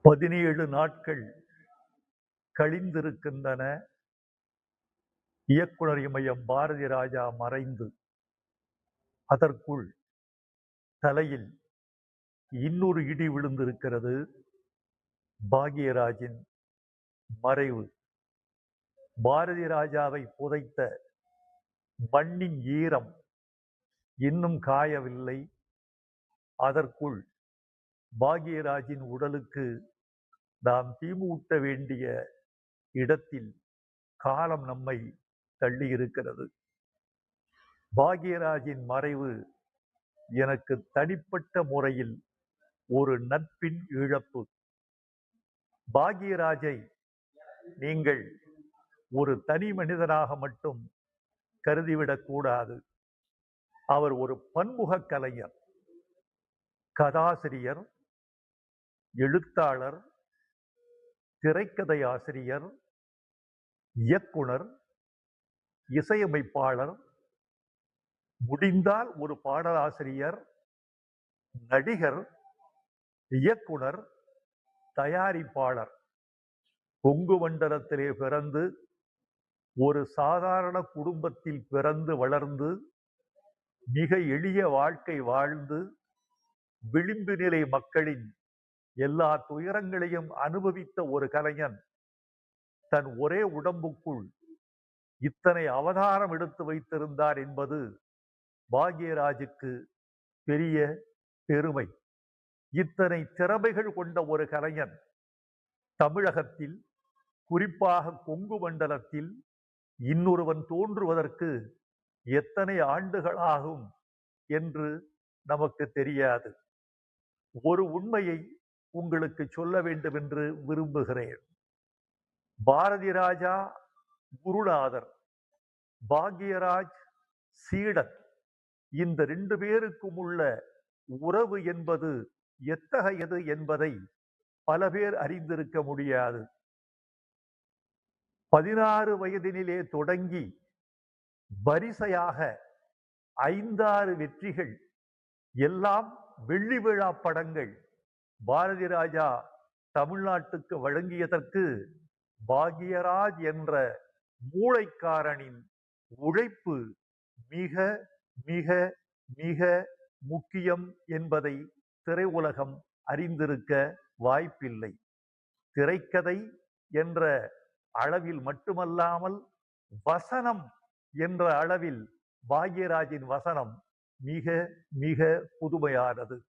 17 நாட்கள் கழிந்திருக்கின்றன. இயக்குனர் இமயம் பாரதி ராஜா மறைந்து அதற்குள் தலையில் இன்னொரு இடி விழுந்திருக்கிறது. பாக்யராஜின் மறைவு. பாரதி ராஜாவை புதைத்த மண்ணின் ஈரம் இன்னும் காயவில்லை. அதற்குள் பாக்யராஜின் உடலுக்கு நாம் தீமூட்ட வேண்டிய இடத்தில் காலம் நம்மை தள்ளியிருக்கிறது. பாக்யராஜின் மறைவு எனக்கு தனிப்பட்ட முறையில் ஒரு நட்பின் இழப்பு. பாக்யராஜை நீங்கள் ஒரு தனி மனிதனாக மட்டும் கருதிவிடக் கூடாது. அவர் ஒரு பன்முக கலைஞர், கதாசிரியர், எழுத்தாளர், திரைக்கதை ஆசிரியர், இயக்குனர், இசையமைப்பாளர், முடிந்தால் ஒரு பாடலாசிரியர், நடிகர், இயக்குனர், தயாரிப்பாளர். கொங்கு மண்டலத்திலே பிறந்து ஒரு சாதாரண குடும்பத்தில் பிறந்து வளர்ந்து மிக எளிய வாழ்க்கை வாழ்ந்து விளிம்பு நிலை மக்களின் எல்லா துயரங்களையும் அனுபவித்த ஒரு கலைஞன் தன் ஒரே உடம்புக்குள் இத்தனை அவதாரம் எடுத்து வைத்திருந்தார் என்பது பாக்யராஜுக்கு பெரிய பெருமை. இத்தனை திறமைகள் கொண்ட ஒரு கலைஞன் தமிழகத்தில், குறிப்பாக கொங்கு மண்டலத்தில் இன்னொருவன் தோன்றுவதற்கு எத்தனை ஆண்டுகள் ஆகும் என்று நமக்கு தெரியாது. ஒரு உண்மையை உங்களுக்கு சொல்ல வேண்டும் என்று விரும்புகிறேன். பாரதி ராஜா குருநாதர், பாக்யராஜ் சீடன். இந்த 2 பேருக்கும் உள்ள உறவு என்பது எத்தகையது என்பதை பல பேர் அறிந்திருக்க முடியாது. 16 வயதினிலே தொடங்கி வரிசையாக 5-6 வெற்றிகள், எல்லாம் வெள்ளி விழா படங்கள் பாரதி ராஜா தமிழ்நாட்டுக்கு வழங்கியதற்கு பாக்யராஜ் என்ற மூளைக்காரனின் உழைப்பு மிக மிக மிக முக்கியம் என்பதை திரையுலகம் அறிந்திருக்க வாய்ப்பில்லை. திரைக்கதை என்ற அளவில் மட்டுமல்லாமல் வசனம் என்ற அளவில் பாக்யராஜின் வசனம் மிக மிக புதுமையானது.